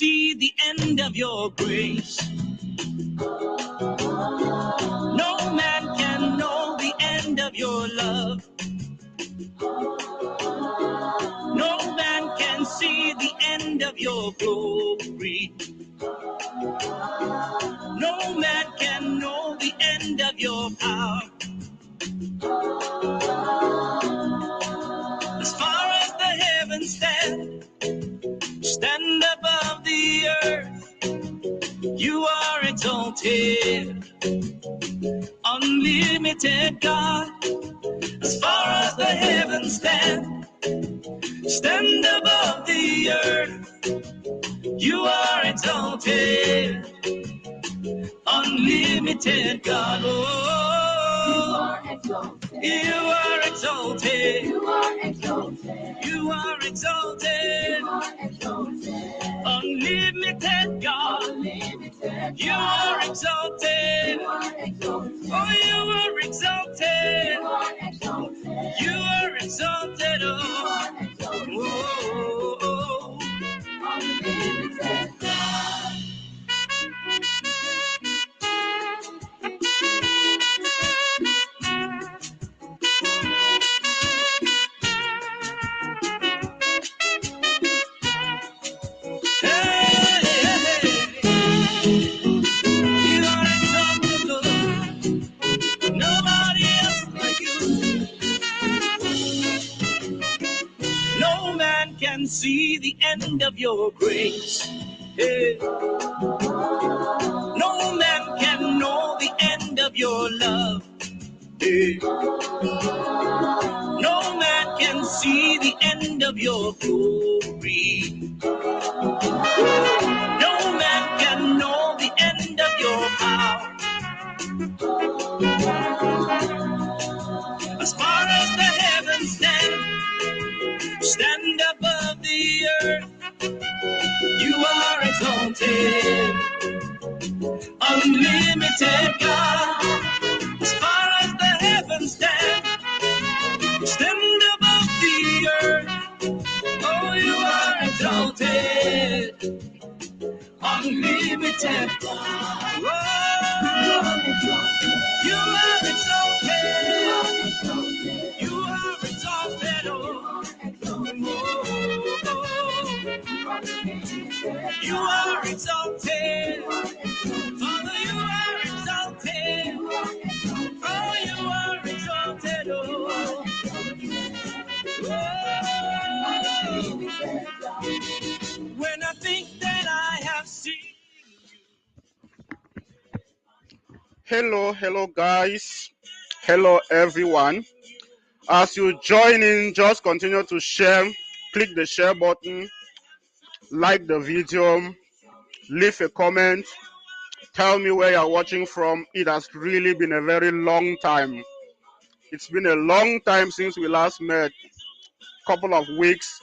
see the end of your grace. No man can know the end of your love. No man can see the end of your glory. No man can know the end of your power. As far as the heavens stand above the earth, you are exalted, unlimited God. As far as the heavens stand above the earth, you are exalted, unlimited God. Oh, you are exalted. You are exalted. You are exalted. You are exalted. Unlimited God. Unlimited. You are exalted. You are exalted. Oh, you are exalted. You are exalted. You are exalted. Oh, you are exalted. Oh, unlimited God. Nobody else like you. No man can see the end of your grace. Hey. No man can know the end of your love. Hey. No man can see the end of your glory. No man can know the end of your power. As far as the heavens stand above the earth, you are exalted, unlimited God. As far as the heavens stand above the earth, oh, you are exalted, unlimited God. Oh, you are exalted. You are exalted. Oh, you are exalted. Father, you are exalted. Oh, you are exalted. Oh, when I think that I have seen. Hello, guys. Hello, everyone. As you join in, just continue to share. Click the share button, like the video, leave a comment. Tell me where you're watching from. It has really been a very long time. It's been a long time since we last met, couple of weeks.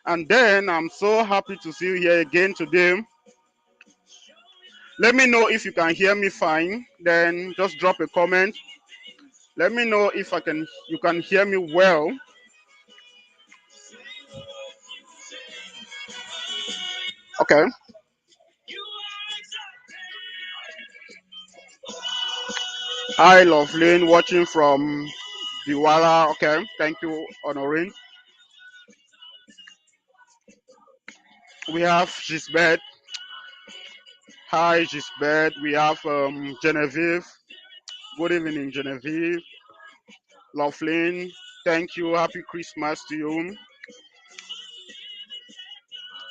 And then I'm so happy to see you here again today. Let me know if you can hear me fine. Then just drop a comment. Let me know if you can hear me well. Okay. Hi, Lovelyn, watching from Diwala. Okay, thank you, Honorin. We have Gisbert. Hi, Gisbert. We have Genevieve. Good evening, Genevieve. Lovelyn, thank you. Happy Christmas to you.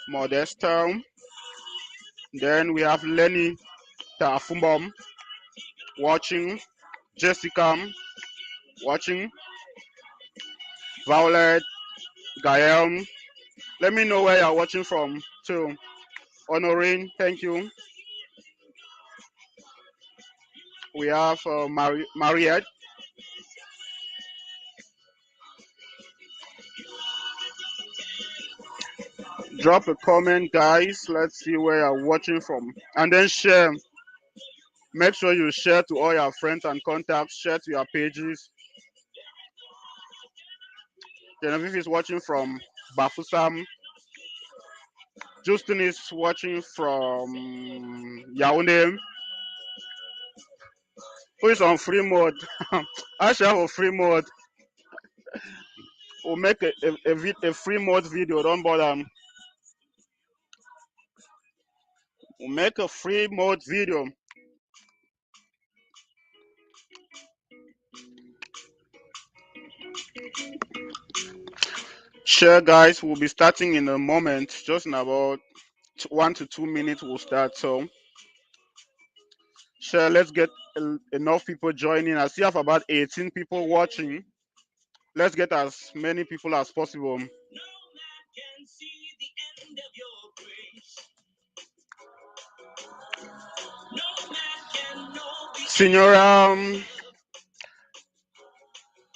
Modesta. Then we have Lenny Tafumbom watching. Jessica watching. Violet, Gael. Let me know where you're watching from too. Honorin, thank you. We have Mariette. Drop a comment, guys. Let's see where you're watching from. And then share. Make sure you share to all your friends and contacts. Share to your pages. Genevieve is watching from Bafusam. Justin is watching from Yaoundé. Who is on free mode? I should have a free mode. We'll make a free mode video. Don't bother. We'll make a free mode video. Share, guys. We'll be starting in a moment. Just in about 1 to 2 minutes, we'll start. So, share. Let's get enough people joining. I still have about 18 people watching. Let's get as many people as possible. Senior,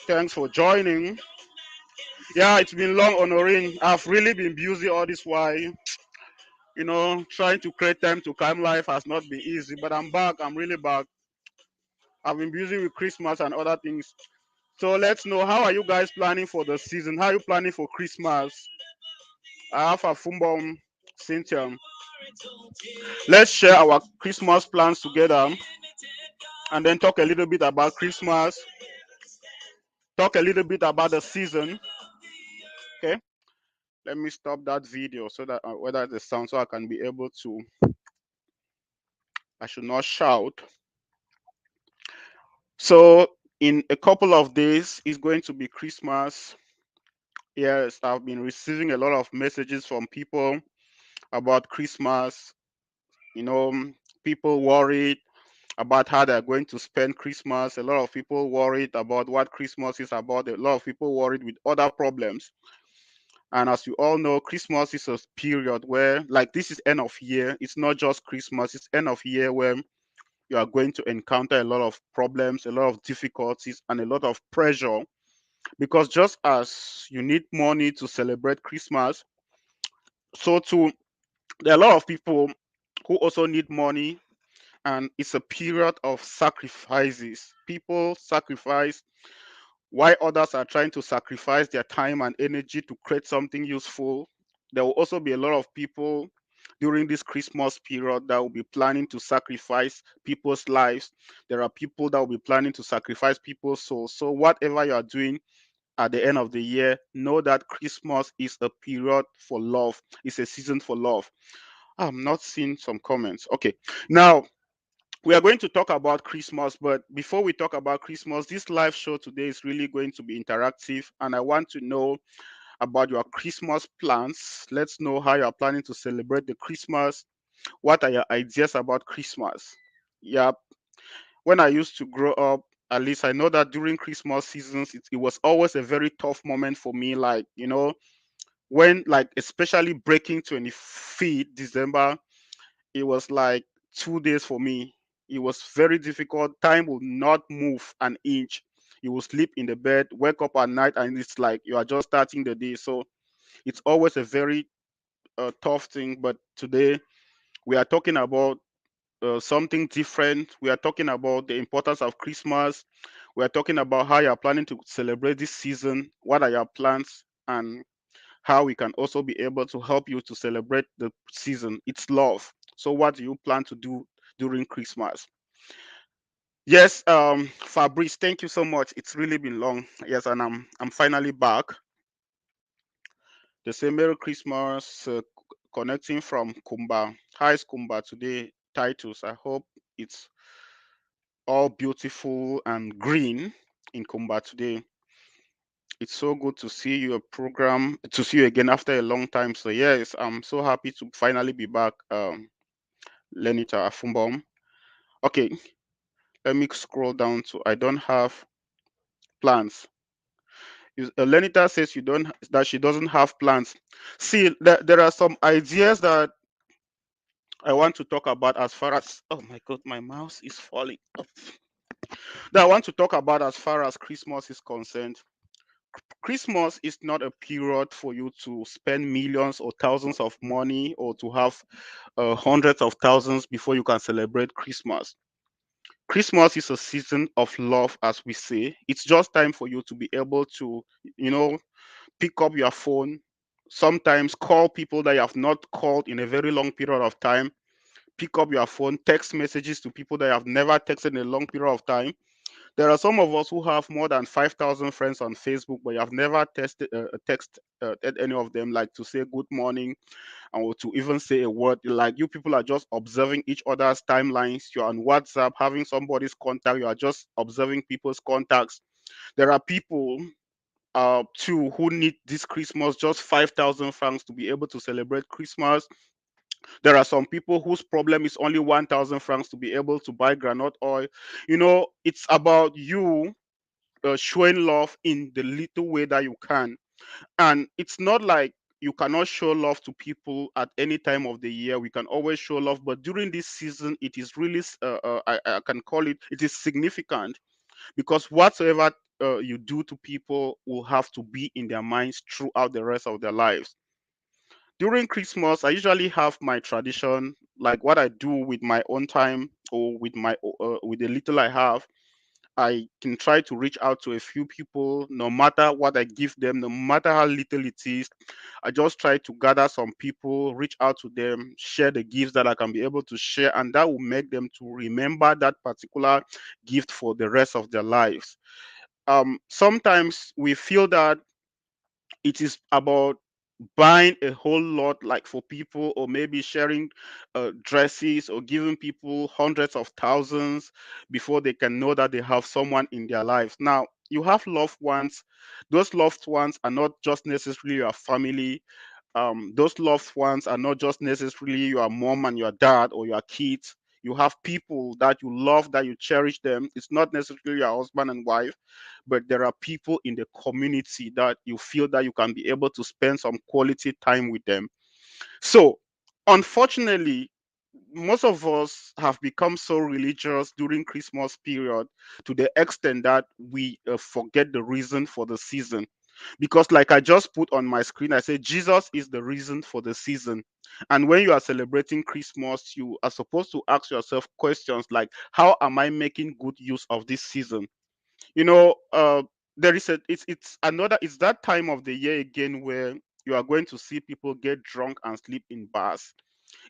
thanks for joining. Yeah, it's been long, Honorin. I've really been busy all this while. Trying to create time to climb life has not been easy, but I'm back. I'm really back. I've been busy with Christmas and other things. So let's know, how are you guys planning for the season? How are you planning for Christmas? I have a Fumbom, Cynthia. Let's share our Christmas plans together and then talk a little bit about Christmas, talk a little bit about the season. Okay, let me stop that video so that whether the sound, so I can be able to, I should not shout. So in a couple of days, it's going to be Christmas. Yes, I've been receiving a lot of messages from people about Christmas. You know, people worried about how they're going to spend Christmas. A lot of people worried about what Christmas is about. A lot of people worried with other problems. And as you all know, Christmas is a period where, like, this is end of year. It's not just Christmas, it's end of year where you are going to encounter a lot of problems, a lot of difficulties, and a lot of pressure. Because just as you need money to celebrate Christmas, so too, there are a lot of people who also need money, and it's a period of sacrifices. People sacrifice while others are trying to sacrifice their time and energy to create something useful. There will also be a lot of people during this Christmas period that will be planning to sacrifice people's lives. There are people that will be planning to sacrifice people's souls. So, whatever you are doing at the end of the year, know that Christmas is a period for love, it's a season for love. I'm not seeing some comments. Okay, now we are going to talk about Christmas, but before we talk about Christmas, this live show today is really going to be interactive, and I want to know about your Christmas plans. Let's know how you are planning to celebrate the Christmas. What are your ideas about Christmas? Yeah, when I used to grow up, at least I know that during Christmas seasons, it was always a very tough moment for me. Like, when, like, especially breaking 25th December, it was like 2 days for me. It was very difficult. Time will not move an inch. You will sleep in the bed, wake up at night, and it's like you are just starting the day. So it's always a very tough thing. But today we are talking about something different. We are talking about the importance of Christmas. We are talking about how you are planning to celebrate this season. What are your plans, and how we can also be able to help you to celebrate the season. It's love. So what do you plan to do during Christmas? Yes, Fabrice, thank you so much. It's really been long. Yes, and I'm finally back. The same Merry Christmas, connecting from Kumba. Hi, Kumba. Today, Titus. I hope it's all beautiful and green in Kumba today. It's so good to see your program, to see you again after a long time. So yes, I'm so happy to finally be back. Lenita Afumbom. Okay, let me scroll down to I don't have plans. Lenita says you don't that she doesn't have plans. See, there are some ideas that I want to talk about as far as, oh my god, my mouse is falling. That I want to talk about as far as Christmas is concerned. Christmas is not a period for you to spend millions or thousands of money, or to have hundreds of thousands before you can celebrate Christmas. Christmas is a season of love, as we say. It's just time for you to be able to, you know, pick up your phone, Sometimes call people that you have not called in a very long period of time. Pick up your phone, text messages to people that you have never texted in a long period of time. There are some of us who have more than 5,000 friends on Facebook, but you have never texted any of them, like to say good morning or to even say a word. Like, you people are just observing each other's timelines. You're on WhatsApp having somebody's contact. You are just observing people's contacts. There are people too who need this Christmas just 5,000 francs to be able to celebrate Christmas. There are some people whose problem is only 1,000 francs to be able to buy granite oil. It's about you showing love in the little way that you can. And it's not like you cannot show love to people at any time of the year. We can always show love, but during this season, it is really, I can call it is significant, because whatsoever you do to people will have to be in their minds throughout the rest of their lives. During Christmas, I usually have my tradition, like what I do with my own time, or with the little I have. I can try to reach out to a few people, no matter what I give them, no matter how little it is. I just try to gather some people, reach out to them, share the gifts that I can be able to share, and that will make them to remember that particular gift for the rest of their lives. Sometimes we feel that it is about buying a whole lot, like for people, or maybe sharing dresses, or giving people hundreds of thousands before they can know that they have someone in their lives. Now, you have loved ones. Those loved ones are not just necessarily your family. Those loved ones are not just necessarily your mom and your dad or your kids. You have people that you love, that you cherish them. It's not necessarily your husband and wife, but there are people in the community that you feel that you can be able to spend some quality time with them. So, unfortunately, most of us have become so religious during Christmas period, to the extent that we forget the reason for the season. Because, like I just put on my screen, I say Jesus is the reason for the season. And when you are celebrating Christmas, you are supposed to ask yourself questions like, how am I making good use of this season? you know uh there is a it's that time of the year again where you are going to see people get drunk and sleep in bars.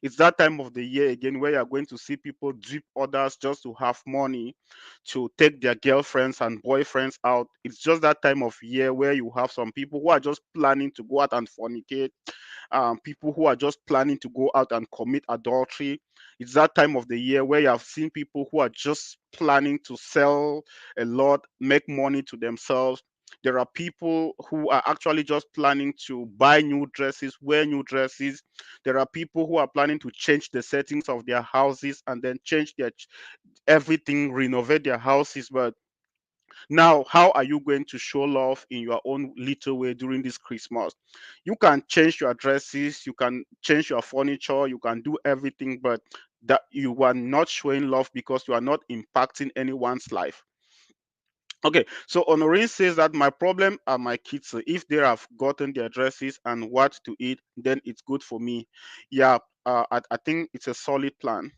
It's that time of the year again where you're going to see people dupe others just to have money to take their girlfriends and boyfriends out. It's just that time of year where you have some people who are just planning to go out and fornicate, people who are just planning to go out and commit adultery. It's that time of the year where you have seen people who are just planning to sell a lot, make money to themselves. There are people who are actually just planning to buy new dresses, wear new dresses. There are people who are planning to change the settings of their houses and then change everything, renovate their houses. But now, how are you going to show love in your own little way during this Christmas? You can change your dresses, you can change your furniture, you can do everything, but that you are not showing love because you are not impacting anyone's life. Okay, so Honorine says that my problem are my kids. So if they have gotten their dresses and what to eat, then it's good for me. Yeah, I think it's a solid plan,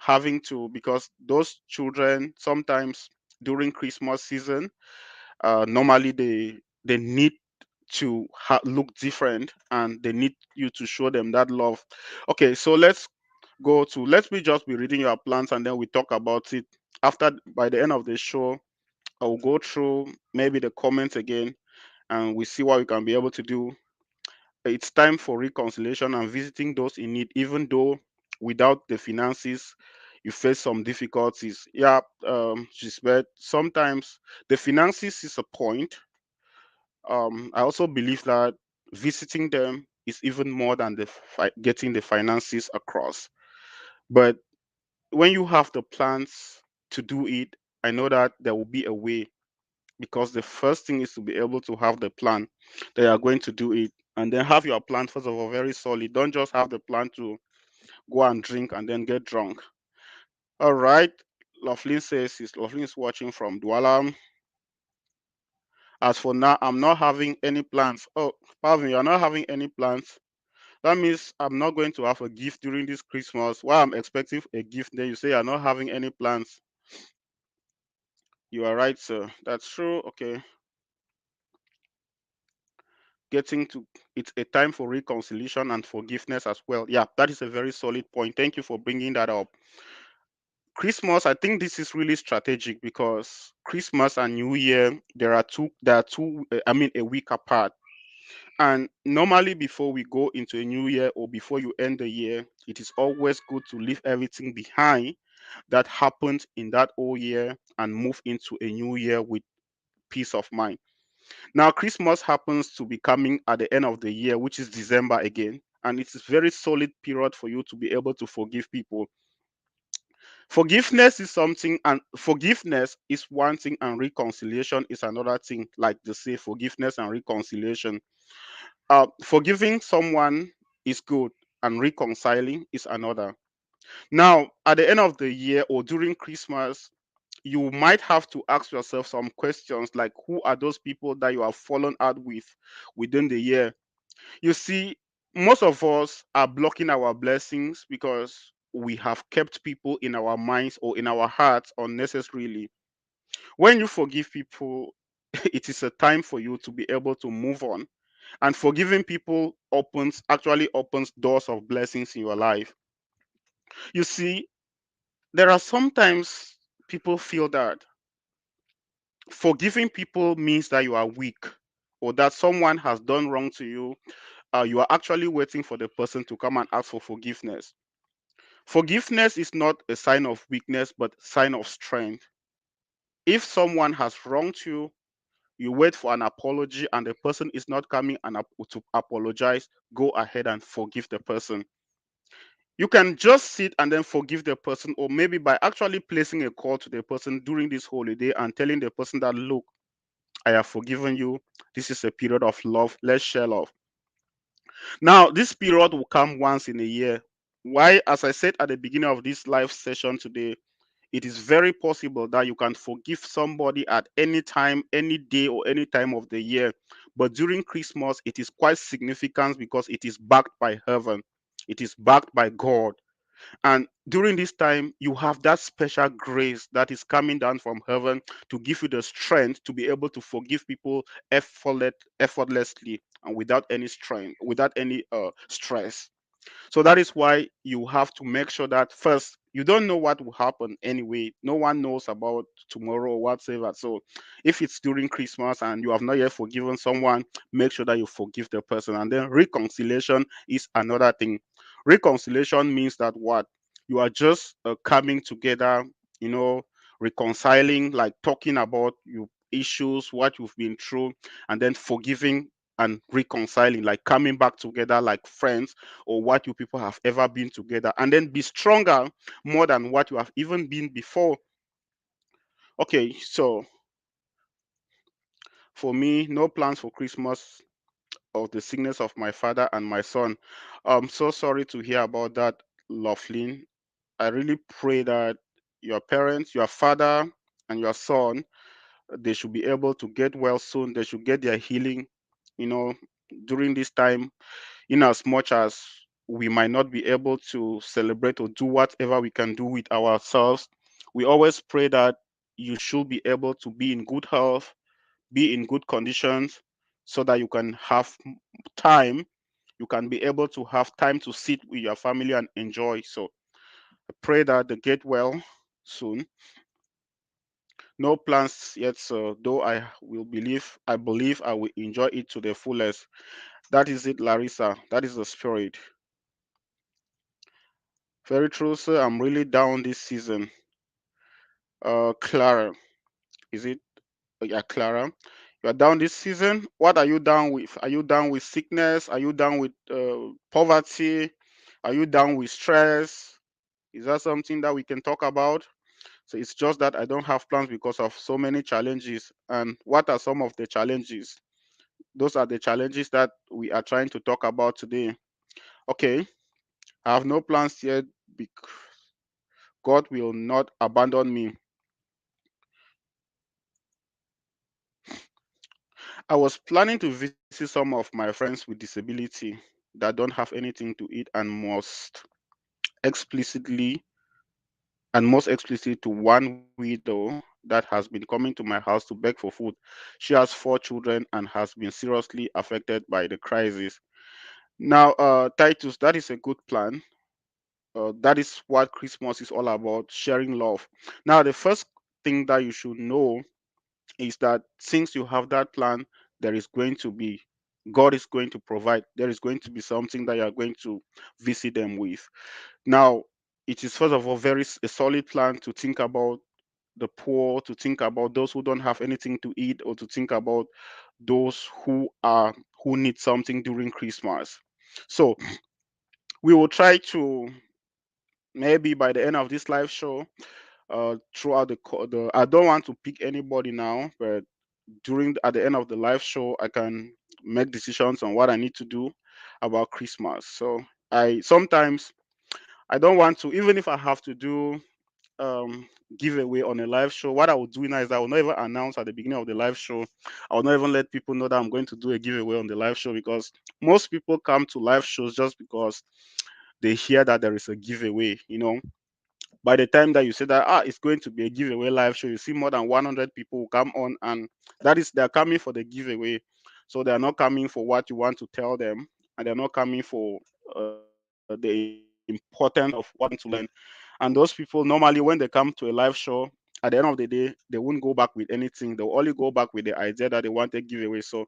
having to, because those children sometimes during Christmas season, normally they need to look different, and they need you to show them that love. Okay, so let me just be reading your plans, and then we talk about it after. By the end of the show, I will go through maybe the comments again, and we see what we can be able to do. It's time for reconciliation and visiting those in need, even though without the finances you face some difficulties. Yeah, she said sometimes the finances is a point. I also believe that visiting them is even more than getting the finances across. But when you have the plans to do it, I know that there will be a way, because the first thing is to be able to have the plan that you are going to do it, and then have your plan first of all very solid. Don't just have the plan to go and drink and then get drunk. All right. Loveline is watching from Douala. As for now, I'm not having any plans. Oh, pardon, you're not having any plans. That means I'm not going to have a gift during this Christmas. Why I'm expecting a gift, then you say you're not having any plans. You are right, sir. That's true. Okay. getting to it's a time for reconciliation and forgiveness as well. Yeah, that is a very solid point. Thank you for bringing that up. Christmas, I think this is really strategic because Christmas and New Year, I mean, a week apart. And normally, before we go into a new year or before you end the year, it is always good to leave everything behind that happened in that old year and move into a new year with peace of mind. Now, Christmas happens to be coming at the end of the year, which is December again. And it's a very solid period for you to be able to forgive people. Forgiveness is something, and forgiveness is one thing, and reconciliation is another thing. Like they say, forgiveness and reconciliation. Forgiving someone is good, and reconciling is another. Now, at the end of the year or during Christmas, you might have to ask yourself some questions like, who are those people that you have fallen out with within the year? You see, most of us are blocking our blessings because we have kept people in our minds or in our hearts unnecessarily. When you forgive people, it is a time for you to be able to move on. And forgiving people opens doors of blessings in your life. You see, there are sometimes people feel that forgiving people means that you are weak or that someone has done wrong to you. You are actually waiting for the person to come and ask for forgiveness. Forgiveness is not a sign of weakness, but sign of strength. If someone has wronged you, you wait for an apology and the person is not coming to apologize, go ahead and forgive the person. You can just sit and then forgive the person, or maybe by actually placing a call to the person during this holiday and telling the person that, look, I have forgiven you. This is a period of love. Let's share love. Now, this period will come once in a year. Why? As I said at the beginning of this live session today, it is very possible that you can forgive somebody at any time, any day, or any time of the year. But during Christmas, it is quite significant because it is backed by heaven, it is backed by God. And during this time, you have that special grace that is coming down from heaven to give you the strength to be able to forgive people effortlessly and without any strength, without any stress. So that is why you have to make sure that first, you don't know what will happen anyway. No one knows about tomorrow or whatsoever. So if it's during Christmas and you have not yet forgiven someone, make sure that you forgive the person. And then reconciliation is another thing. Reconciliation means that what? You are just coming together, you know, reconciling, like talking about your issues, what you've been through, and then forgiving and reconciling, like coming back together like friends, or what you people have ever been together, and then be stronger more than what you have even been before. Okay, so for me, no plans for Christmas of the sickness of my father and my son. I'm so sorry to hear about that, Laughlin. I really pray that your parents, your father and your son, they should be able to get well soon. They should get their healing, you know, during this time, in as much as we might not be able to celebrate or do whatever we can do with ourselves. We always pray that you should be able to be in good health, be in good conditions, so that you can have time, you can be able to have time to sit with your family and enjoy. So I pray that they get well soon. No plans yet, so though I believe I will enjoy it to the fullest. That is it, Larissa. That is the spirit. Very true, sir. I'm really down this season. Clara, is it? Yeah, Clara. You are down this season. What are you down with? Are you down with sickness? Are you down with poverty? Are you down with stress? Is that something that we can talk about? So it's just that I don't have plans because of so many challenges. And what are some of the challenges? Those are the challenges that we are trying to talk about today. Okay, I have no plans yet. God will not abandon me. I was planning to visit some of my friends with disability that don't have anything to eat and explicitly most explicitly to one widow that has been coming to my house to beg for food. She has 4 children and has been seriously affected by the crisis. Now, Titus, that is a good plan. That is what Christmas is all about, sharing love. Now, the first thing that you should know is that since you have that plan, there is going to be God is going to provide. There is going to be something that you are going to visit them with. Now, it is first of all a solid plan to think about the poor, to think about those who don't have anything to eat, or to think about those who need something during Christmas. So we will try to, maybe by the end of this live show, throughout the I don't want to pick anybody now, but at the end of the live show, I can make decisions on what I need to do about Christmas. So I sometimes I don't want to, even if I have to do um giveaway on a live show. What I will do now is I will not even announce at the beginning of the live show. I will not even let people know that I'm going to do a giveaway on the live show, because most people come to live shows just because they hear that there is a giveaway. By the time that you say that it's going to be a giveaway live show, you see more than 100 people who come on, and that is they're coming for the giveaway. So they're not coming for what you want to tell them, and they're not coming for the importance of what they want to learn. And those people, normally when they come to a live show, at the end of the day, they won't go back with anything. They'll only go back with the idea that they want a giveaway. So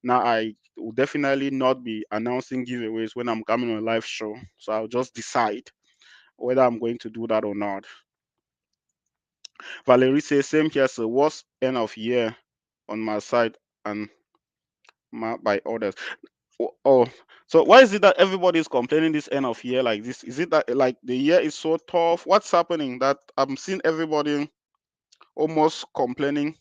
now I will definitely not be announcing giveaways when I'm coming on a live show. So I'll just decide whether I'm going to do that or not. Valerie says, same here, so worst end of year on my side and by others. Oh, so why is it that everybody is complaining this end of year like this? Is it that like the year is so tough? What's happening that I'm seeing everybody almost complaining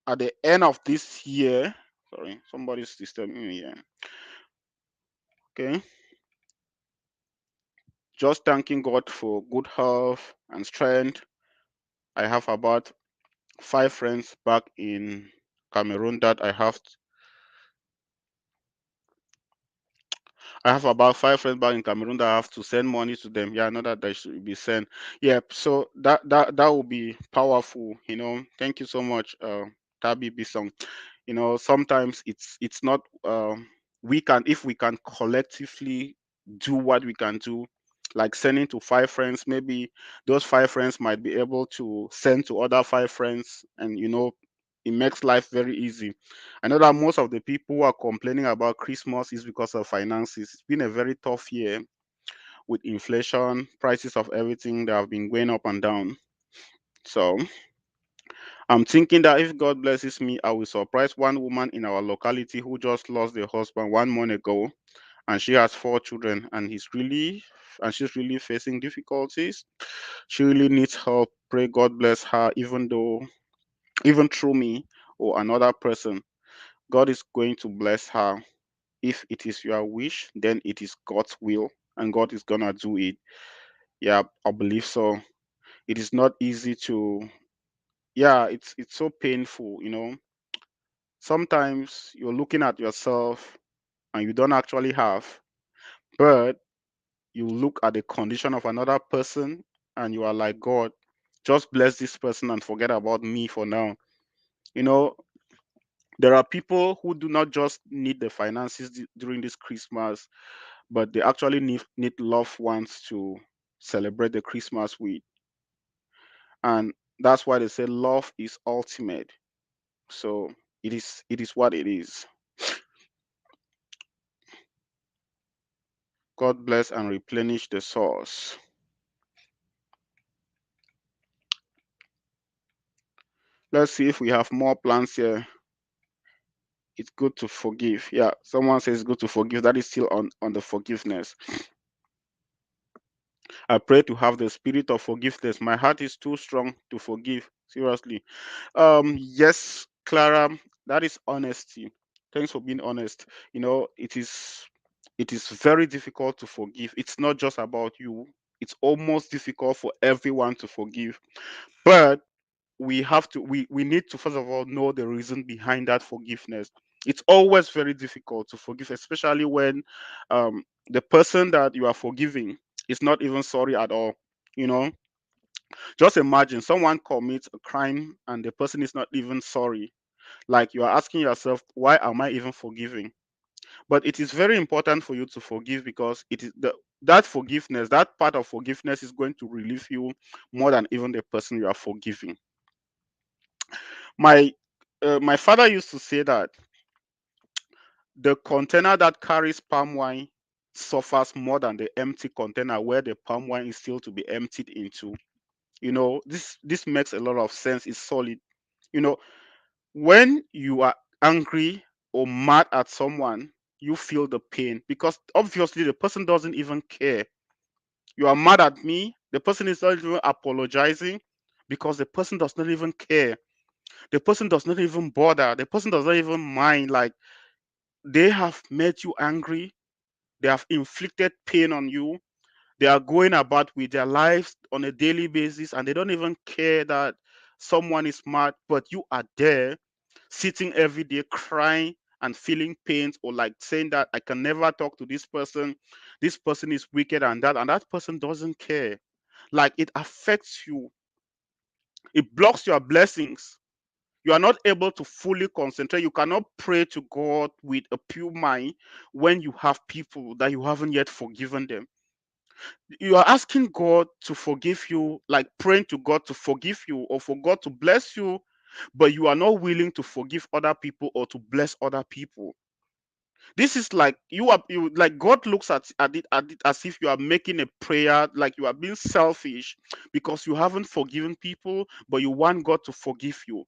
at the end of this year? Sorry, somebody's disturbing me here. Okay, just thanking God for good health and strength. I have about 5 friends back in Cameroon that I have about 5 friends back in Cameroon that I have to send money to them. Yeah, I know that they should be sent. Yeah, so that will be powerful. Thank you so much, Tabi Bisong. Sometimes it's not we can if we can collectively do what we can do, like sending to 5 friends, maybe those 5 friends might be able to send to other 5 friends, and it makes life very easy. I know that most of the people who are complaining about Christmas is because of finances. It's been a very tough year with inflation, prices of everything that have been going up and down. So I'm thinking that if God blesses me, I will surprise one woman in our locality who just lost their husband 1 month ago, and she has 4 children, and she's really facing difficulties. She really needs help. Pray God bless her, even through me or another person. God is going to bless her. If it is your wish, then it is God's will, and God is gonna do it. Yeah, I believe so. It is not easy to. Yeah, it's so painful. Sometimes you're looking at yourself and you don't actually have, but you look at the condition of another person and you are like, God, just bless this person and forget about me for now. You know, there are people who do not just need the finances during this Christmas, but they actually need loved ones to celebrate the Christmas with. And that's why they say love is ultimate. So it is what it is. God bless and replenish the source. Let's see if we have more plans here. It's good to forgive. Yeah, someone says it's good to forgive. That is still on the forgiveness. I pray to have the spirit of forgiveness. My heart is too strong to forgive. Seriously. Yes, Clara, that is honesty. Thanks for being honest. It is very difficult to forgive. It's not just about you. It's almost difficult for everyone to forgive. But we need to first of all know the reason behind that forgiveness. It's always very difficult to forgive, especially when the person that you are forgiving is not even sorry at all. you know Just imagine someone commits a crime and the person is not even sorry. Like you are asking yourself, why am I even forgiving? But it is very important for you to forgive because it is that forgiveness, that part of forgiveness is going to relieve you more than even the person you are forgiving. My father used to say that the container that carries palm wine suffers more than the empty container where the palm wine is still to be emptied into. This makes a lot of sense. It's solid. You know, when you are angry or mad at someone, you feel the pain because obviously the person doesn't even care. You are mad at me, the person is not even apologizing because the person does not even care. The person does not even bother. The person does not even mind. Like, they have made you angry, they have inflicted pain on you. They are going about with their lives on a daily basis and they don't even care that someone is mad, but you are there sitting every day crying and feeling pains, or like saying that I can never talk to this person is wicked, and that person doesn't care. Like, it affects you, it blocks your blessings. You are not able to fully concentrate. You cannot pray to God with a pure mind when you have people that you haven't yet forgiven them. You are asking God to forgive you, like praying to God to forgive you or for God to bless you, but you are not willing to forgive other people or to bless other people. This is like you like God looks at it as if you are making a prayer, like you are being selfish because you haven't forgiven people, but you want God to forgive you.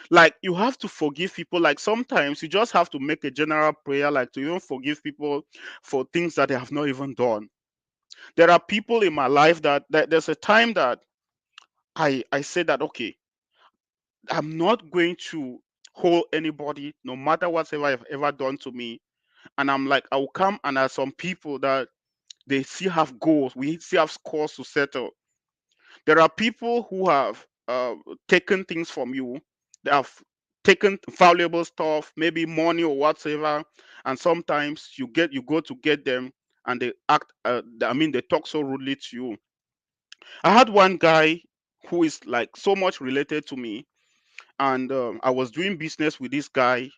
Like, you have to forgive people. Like, sometimes you just have to make a general prayer, like to even forgive people for things that they have not even done. There are people in my life that there's a time that I said that, okay, I'm not going to hold anybody no matter whatever I've ever done to me. And I'm like, I will come, and there's some people that they still have goals, we still have scores to settle. There are people who have taken things from you. They have taken valuable stuff, maybe money or whatever, and sometimes you go to get them, and they act. I mean, they talk so rudely to you. I had one guy who is like so much related to me, and I was doing business with this guy.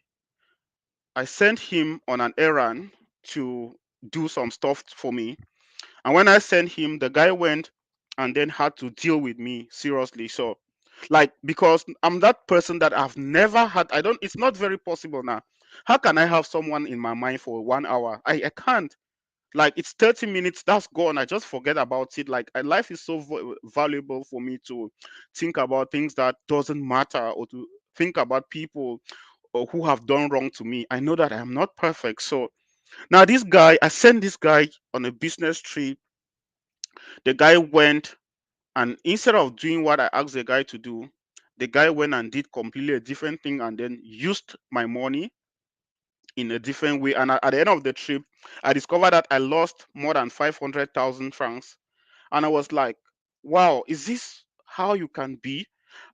I sent him on an errand to do some stuff for me, and when I sent him, the guy went and then had to deal with me seriously. So, like, because I'm that person that I've never had, I don't, it's not very possible now. How can I have someone in my mind for 1 hour? I can't. Like, it's 30 minutes, that's gone. I just forget about it. Like, life is so valuable for me to think about things that doesn't matter, or to think about people or who have done wrong to me. I know that I am not perfect. So now this guy, I sent this guy on a business trip. The guy went, and instead of doing what I asked the guy to do, the guy went and did completely a different thing and then used my money in a different way. And at the end of the trip, I discovered that I lost more than 500,000 francs. And I was like, wow, is this how you can be?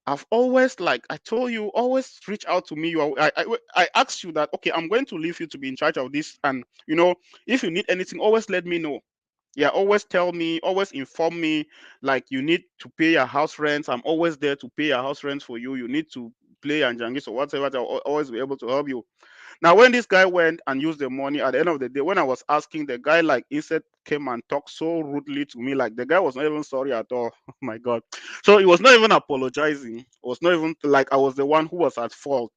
I've always, like I told you, always reach out to me. I asked you that, okay, I'm going to leave you to be in charge of this. And, if you need anything, always let me know. Yeah, always tell me, always inform me. Like, you need to pay your house rent, I'm always there to pay your house rent for you. You need to play and jangis or whatever, I'll always be able to help you. Now, when this guy went and used the money, at the end of the day, when I was asking, the guy, like, instead came and talked so rudely to me. Like, the guy was not even sorry at all. Oh my God. So he was not even apologizing. It was not even like I was the one who was at fault.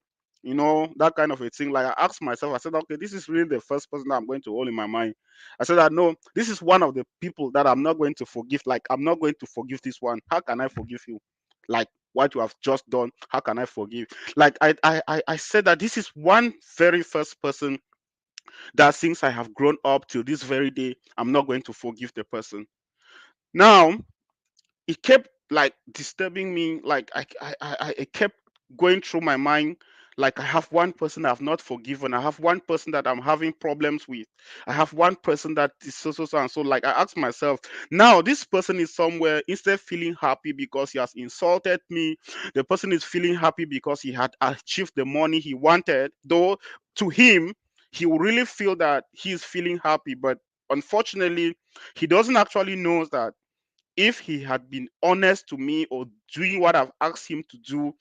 That kind of a thing. Like, I asked myself, I said, okay, this is really the first person that I'm going to hold in my mind. I said that, no, this is one of the people that I'm not going to forgive. Like, I'm not going to forgive this one. How can I forgive you? Like, what you have just done, how can I forgive? Like, I said that this is one very first person that since I have grown up till this very day, I'm not going to forgive the person. Now, it kept like disturbing me. Like, I kept going through my mind. Like, I have one person I've not forgiven, I have one person that I'm having problems with, I have one person that is so and so. Like, I asked myself, now this person is somewhere, instead of feeling happy because he has insulted me, the person is feeling happy because he had achieved the money he wanted, though to him he will really feel that he's feeling happy, but unfortunately he doesn't actually know that if he had been honest to me or doing what I've asked him to do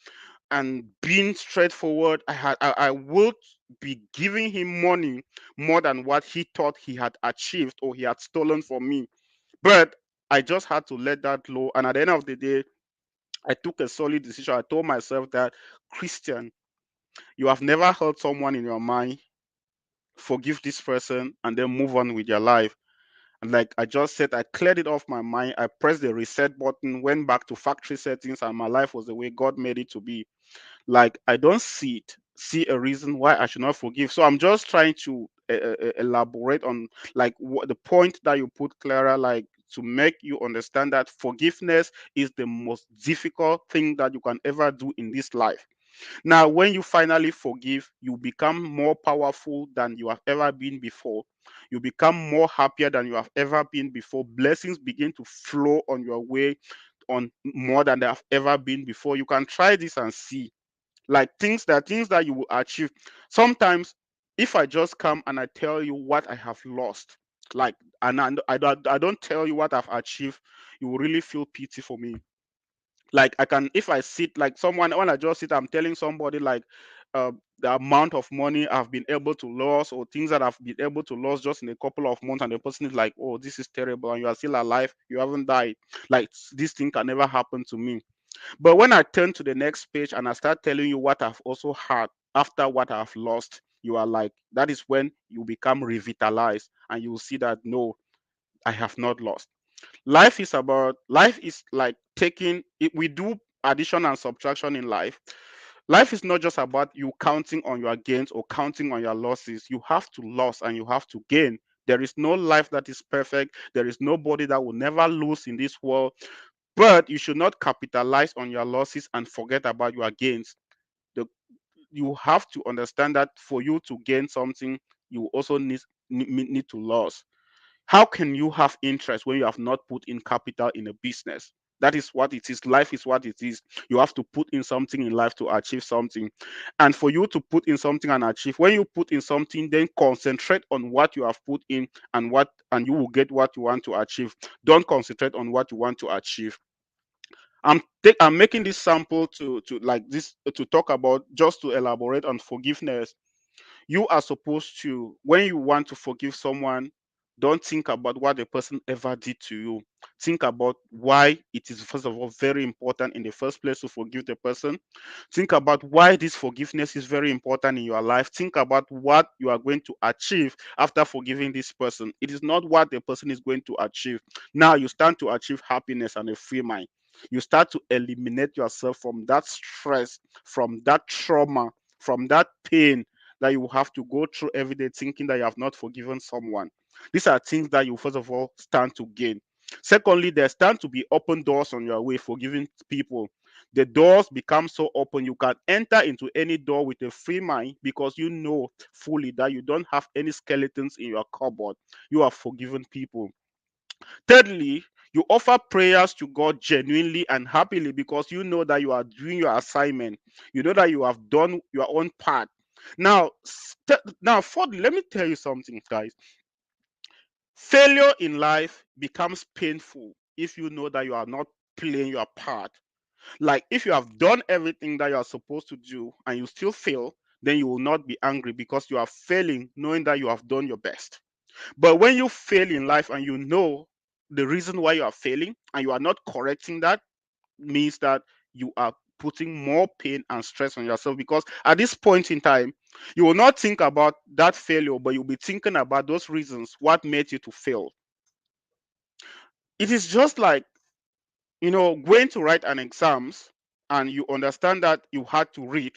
and being straightforward, I would be giving him money more than what he thought he had achieved or he had stolen from me. But I just had to let that go. And at the end of the day, I took a solid decision. I told myself that, Christian, you have never hurt someone in your mind. Forgive this person and then move on with your life. And like I just said, I cleared it off my mind. I pressed the reset button, went back to factory settings, and my life was the way God made it to be. Like I don't see a reason why I should not forgive. So I'm just trying to elaborate on like what the point that you put, Clara, like to make you understand that forgiveness is the most difficult thing that you can ever do in this life. Now, when you finally forgive, you become more powerful than you have ever been before. You become more happier than you have ever been before. Blessings begin to flow on your way on more than they have ever been before. You can try this and see. Like things that you will achieve. Sometimes, if I just come and I tell you what I have lost, like, and I don't tell you what I've achieved, you will really feel pity for me. Like I can, if I sit like someone, when I just sit, I'm telling somebody like the amount of money I've been able to lose or things that I've been able to lose just in a couple of months, and the person is like, oh, this is terrible, and you are still alive, you haven't died. Like this thing can never happen to me. But when I turn to the next page and I start telling you what I've also had after what I've lost, you are like, that is when you become revitalized and you will see that no, I have not lost. Life is like taking it, we do addition and subtraction in life. Life is not just about you counting on your gains or counting on your losses. You have to lose and you have to gain. There is no life that is perfect. There is nobody that will never lose in this world. But you should not capitalize on your losses and forget about your gains. the, you have to understand that for you to gain something, you also need to lose. How can you have interest when you have not put in capital in a business? That is what it is. Life is what it is. You have to put in something in life to achieve something. And for you to put in something and achieve, when you put in something, then concentrate on what you have put in, and you will get what you want to achieve. Don't concentrate on what you want to achieve. I'm making this sample to like this to talk about, just to elaborate on forgiveness. You are supposed to, when you want to forgive someone, don't think about what the person ever did to you. Think about why it is, first of all, very important in the first place to forgive the person. Think about why this forgiveness is very important in your life. Think about what you are going to achieve after forgiving this person. It is not what the person is going to achieve. Now you stand to achieve happiness and a free mind. You start to eliminate yourself from that stress, from that trauma, from that pain that you have to go through every day thinking that you have not forgiven someone. These are things that you first of all stand to gain. Secondly, there stand to be open doors on your way, forgiving people. The doors become so open, you can enter into any door with a free mind because you know fully that you don't have any skeletons in your cupboard. You have forgiven people. Thirdly, you offer prayers to God genuinely and happily because you know that you are doing your assignment. You know that you have done your own part. Now, fourthly, let me tell you something, guys. Failure in life becomes painful if you know that you are not playing your part. Like if you have done everything that you are supposed to do and you still fail, then you will not be angry because you are failing knowing that you have done your best. But when you fail in life and you know the reason why you are failing and you are not correcting that, means that you are putting more pain and stress on yourself, because at this point in time, you will not think about that failure, but you'll be thinking about those reasons what made you to fail. It is just like, going to write an exams and you understand that you had to read,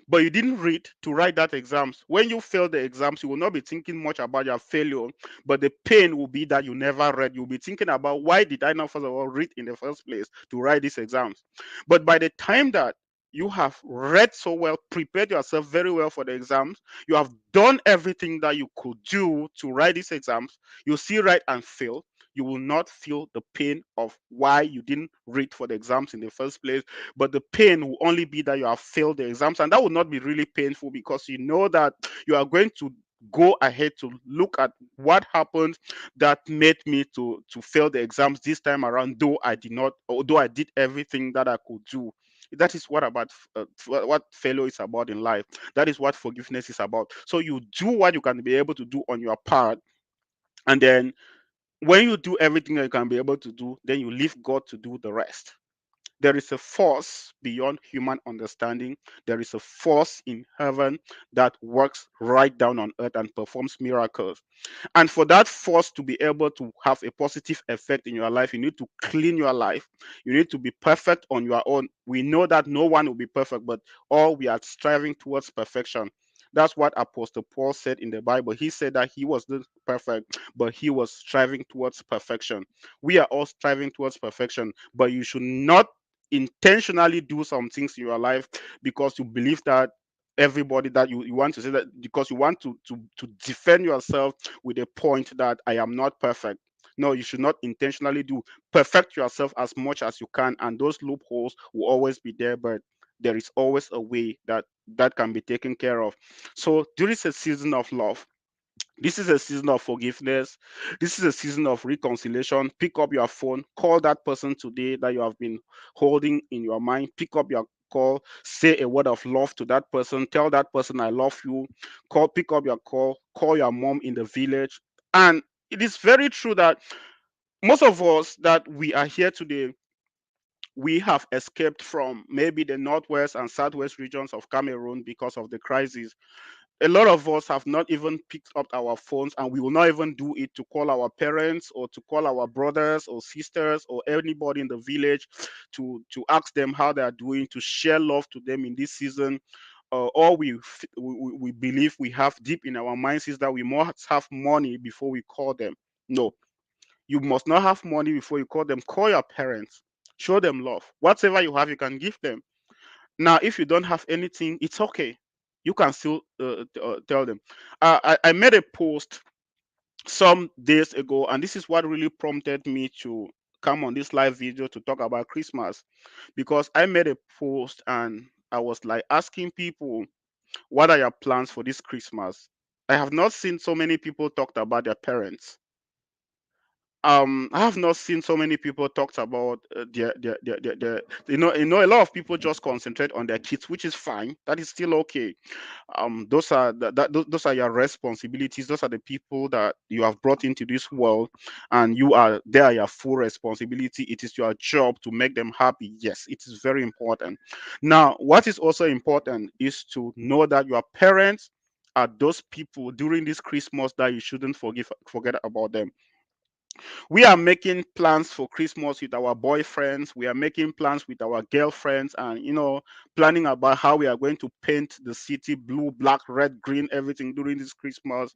but you didn't read to write that exams. When you fail the exams, you will not be thinking much about your failure, but the pain will be that you never read. You'll be thinking about, why did I not first of all read in the first place to write these exams? But by the time that you have read so well, prepared yourself very well for the exams, you have done everything that you could do to write these exams, you see right and fail, you will not feel the pain of why you didn't read for the exams in the first place, but the pain will only be that you have failed the exams, and that will not be really painful because you know that you are going to go ahead to look at what happened that made me to fail the exams this time around, though I did not, although I did everything that I could do. That is what about what failure is about in life. That is what forgiveness is about. So you do what you can be able to do on your part, and then when you do everything that you can be able to do, then you leave God to do the rest. There is a force beyond human understanding. There is a force in heaven that works right down on earth and performs miracles. And for that force to be able to have a positive effect in your life, you need to clean your life. You need to be perfect on your own. We know that no one will be perfect, but all we are striving towards perfection. That's what Apostle Paul said in the Bible. He said that he was not perfect, but he was striving towards perfection. We are all striving towards perfection, but you should not intentionally do some things in your life because you believe that everybody that you want to say that because you want to defend yourself with a point that I am not perfect. No, you should not intentionally do. Perfect yourself as much as you can, and those loopholes will always be there, but there is always a way that can be taken care of. So there is a season of love. This is a season of forgiveness. This is a season of reconciliation. Pick up your phone, call that person today that you have been holding in your mind. Pick up your call, say a word of love to that person, tell that person I love you. Pick up your call your mom in the village. And it is very true that most of us that we are here today, we have escaped from maybe the northwest and southwest regions of Cameroon because of the crisis. A lot of us have not even picked up our phones, and we will not even do it to call our parents or to call our brothers or sisters or anybody in the village to ask them how they are doing, to share love to them in this season. All we believe we have deep in our minds is that we must have money before we call them. No, you must not have money before you call them. Call your parents, show them love. Whatever you have, you can give them. Now, if you don't have anything, it's okay. You can still tell them. I made a post some days ago, and this is what really prompted me to come on this live video to talk about Christmas, because I made a post and I was like asking people, what are your plans for this Christmas? I have not seen so many people talked about their parents. I have not seen so many people talked about their a lot of people just concentrate on their kids, which is fine. That is still okay. Those are those are your responsibilities. Those are the people that you have brought into this world, and they are your full responsibility. It is your job to make them happy. Yes, it is very important. Now, what is also important is to know that your parents are those people during this Christmas that you shouldn't forget about them. We are making plans for Christmas with our boyfriends. We are making plans with our girlfriends, and planning about how we are going to paint the city blue, black, red, green, everything during this Christmas.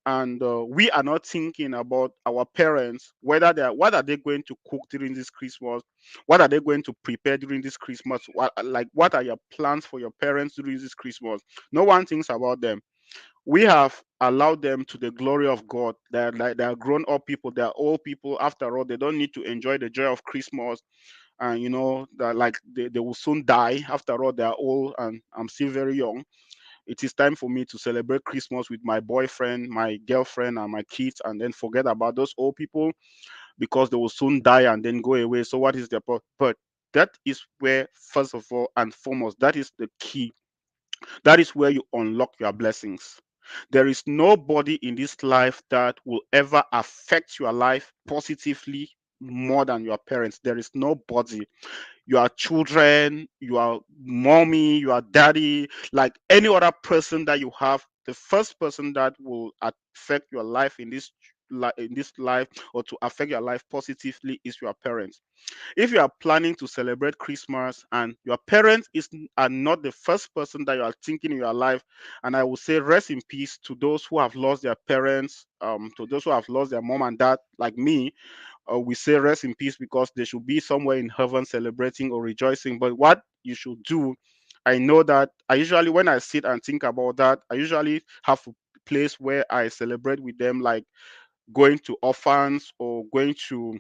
And we are not thinking about our parents, whether what are they going to cook during this Christmas, what are they going to prepare during this Christmas, what are your plans for your parents during this Christmas. No one thinks about them. We have allowed them to the glory of God. They are grown up people, they are old people. After all, they don't need to enjoy the joy of Christmas. And that like they will soon die. After all, they are old and I'm still very young. It is time for me to celebrate Christmas with my boyfriend, my girlfriend, and my kids, and then forget about those old people because they will soon die and then go away. So what is the point? But that is where, first of all and foremost, that is the key. That is where you unlock your blessings. There is nobody in this life that will ever affect your life positively more than your parents. There is nobody. Your children, your mommy, your daddy, like any other person that you have, the first person that will affect your life in this life, or to affect your life positively, is your parents. If you are planning to celebrate Christmas and your parents are not the first person that you are thinking in your life, and I will say rest in peace to those who have lost their parents, to those who have lost their mom and dad, like me. We say rest in peace because they should be somewhere in heaven celebrating or rejoicing. But what you should do, I know that I usually, when I sit and think about that, I usually have a place where I celebrate with them, like going to orphans or going to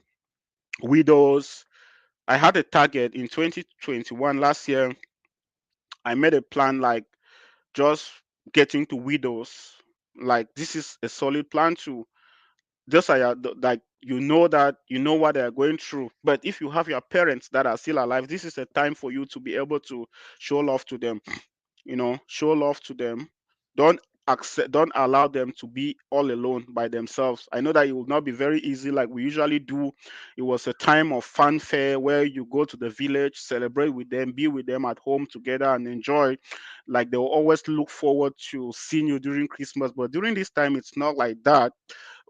widows. I had a target in 2021 last year. I made a plan, like just getting to widows. Like this is a solid plan to just like that you know what they are going through. But if you have your parents that are still alive, this is a time for you to be able to show love to them. Show love to them. Don't allow them to be all alone by themselves. I know that it will not be very easy like we usually do. It was a time of fanfare where you go to the village, celebrate with them, be with them at home together and enjoy. Like they will always look forward to seeing you during Christmas, but during this time it's not like that.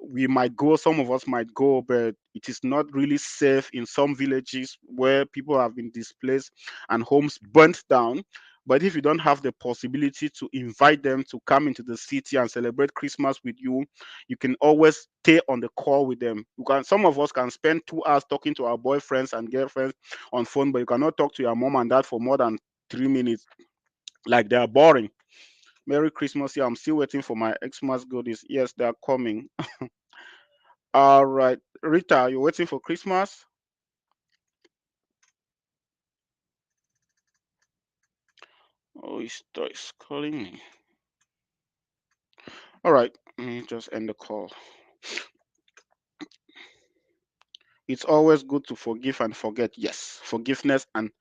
We might go, some of us might go, but it is not really safe in some villages where people have been displaced and homes burnt down. But if you don't have the possibility to invite them to come into the city and celebrate Christmas with you, you can always stay on the call with them. Some of us can spend 2 hours talking to our boyfriends and girlfriends on phone, but you cannot talk to your mom and dad for more than 3 minutes. Like they are boring. Merry Christmas. Yeah, I'm still waiting for my Xmas goodies. Yes, they are coming. All right. Rita, you waiting for Christmas? Oh, he's calling me. All right. Let me just end the call. It's always good to forgive and forget. Yes, forgiveness and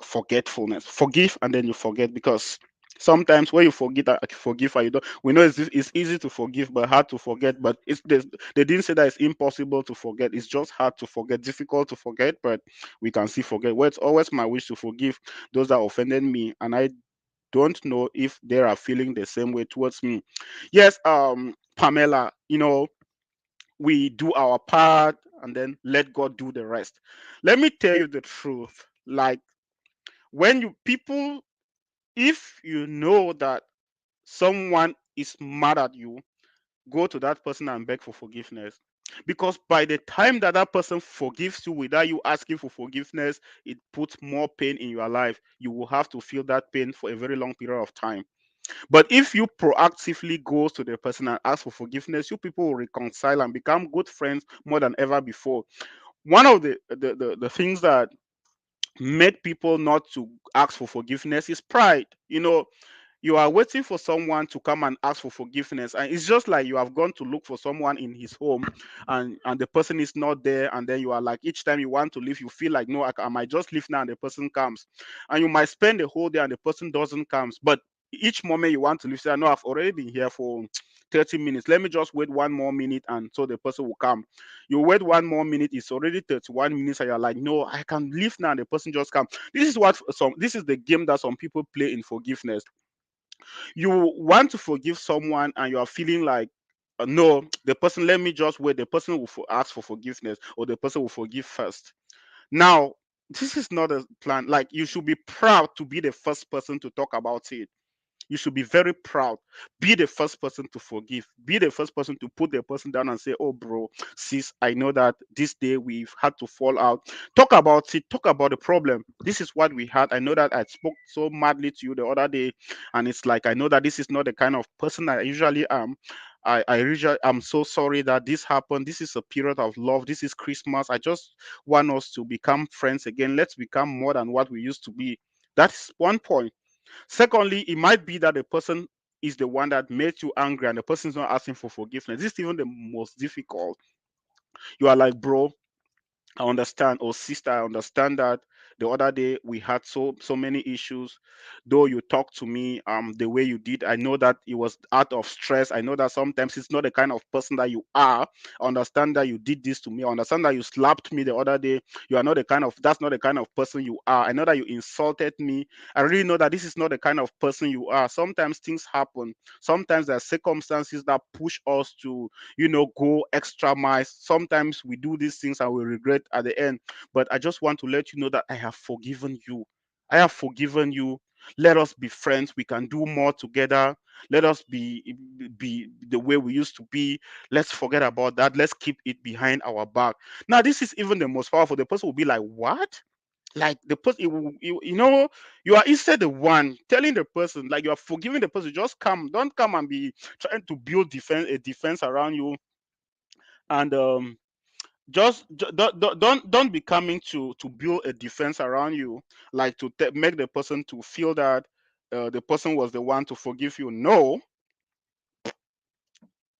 forgetfulness. Forgive and then you forget, because sometimes when you forgive and you don't, we know it's easy to forgive but hard to forget. But they didn't say that it's impossible to forget. It's just hard to forget, difficult to forget, but we can still forget. Well, it's always my wish to forgive those that offended me, and I don't know if they are feeling the same way towards me. Yes, Pamela, we do our part and then let God do the rest. Let me tell you the truth. Like, when you people, if you know that someone is mad at you, go to that person and beg for forgiveness. Because by the time that that person forgives you without you asking for forgiveness, it puts more pain in your life. You will have to feel that pain for a very long period of time. But if you proactively go to the person and ask for forgiveness, you people will reconcile and become good friends more than ever before. One of the things that make people not to ask for forgiveness is pride. You are waiting for someone to come and ask for forgiveness, and it's just like you have gone to look for someone in his home, and the person is not there, and then you are like, each time you want to leave, you feel like, no, I might just leave now, and the person comes, and you might spend the whole day and the person doesn't comes. But each moment you want to leave, say, no, I've already been here for 30 minutes, let me just wait 1 more minute, and so the person will come. You wait 1 more minute, it's already 31 minutes, and you're like, no, I can leave now, and the person just come. This is the game that some people play in forgiveness. You want to forgive someone and you are feeling like, no, the person, let me just wait, the person will ask for forgiveness, or the person will forgive first. Now, this is not a plan. Like, you should be proud to be the first person to talk about it. You should be very proud. Be the first person to forgive. Be the first person to put the person down and say, oh, bro, sis, I know that this day we've had to fall out. Talk about it. Talk about the problem. This is what we had. I know that I spoke so madly to you the other day. And it's like, I know that this is not the kind of person I usually am. I'm so sorry that this happened. This is a period of love. This is Christmas. I just want us to become friends again. Let's become more than what we used to be. That's one point. Secondly, it might be that the person is the one that made you angry and the person is not asking for forgiveness. This is even the most difficult. You are like, bro, I understand, or sister, I understand that the other day we had so many issues. Though you talked to me the way you did, I know that it was out of stress. I know that sometimes it's not the kind of person that you are. I understand that you did this to me. I understand that you slapped me the other day. You are not the kind of That's not the kind of person you are. I know that you insulted me. I really know that this is not the kind of person you are. Sometimes things happen. Sometimes there are circumstances that push us to go extra miles. Sometimes we do these things and we regret at the end. But I just want to let you know that I have forgiven you. I have forgiven you. Let us be friends. We can do more together. Let us be the way we used to be. Let's forget about that. Let's keep it behind our back. Now, this is even the most powerful. The person will be like, what? Like the person, you are instead the one telling the person, like, you are forgiving the person. Just come, don't come and be trying to build a defense around you. And don't be coming to build a defense around you, like to make the person to feel that the person was the one to forgive you. No,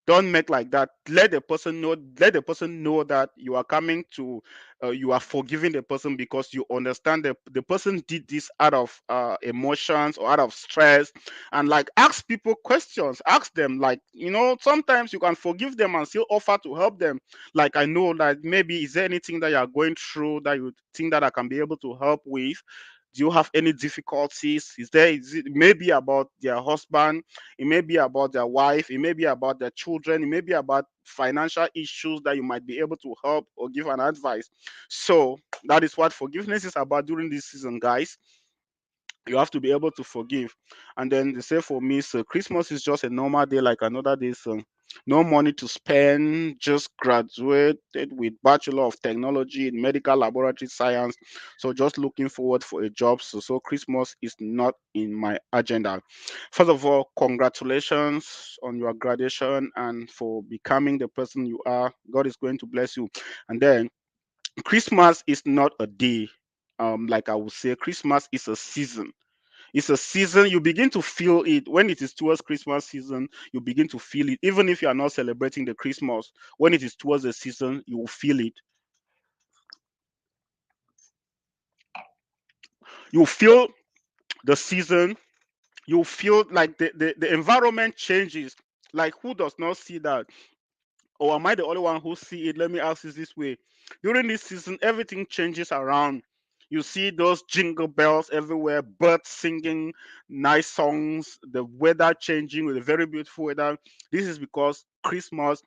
Don't make like that. Let the person know. Let the person know that you are coming to, you are forgiving the person because you understand that the person did this out of emotions or out of stress. And like, ask people questions. Ask them, like, sometimes you can forgive them and still offer to help them. Like, I know that maybe is there anything that you are going through that you think that I can be able to help with? Do you have any difficulties? Is it maybe about their husband? It may be about their wife, it may be about their children, it may be about financial issues that you might be able to help or give an advice. So that is what forgiveness is about during this season, guys. You have to be able to forgive. And then they say for me, so Christmas is just a normal day like another day. So no money to spend, just graduated with Bachelor of Technology in Medical Laboratory Science. So just looking forward for a job. So Christmas is not in my agenda. First of all, congratulations on your graduation and for becoming the person you are. God is going to bless you. And then Christmas is not a day. Like I would say, Christmas is a season. It's a season. You begin to feel it when it is towards Christmas season. You begin to feel it, even if you are not celebrating the Christmas. When it is towards the season, you will feel it. You feel the season. You feel like the environment changes. Like, who does not see that? Or am I the only one who see it? Let me ask this way. During this season, everything changes around. You see those jingle bells everywhere, birds singing nice songs, the weather changing with a very beautiful weather. This is because Christmas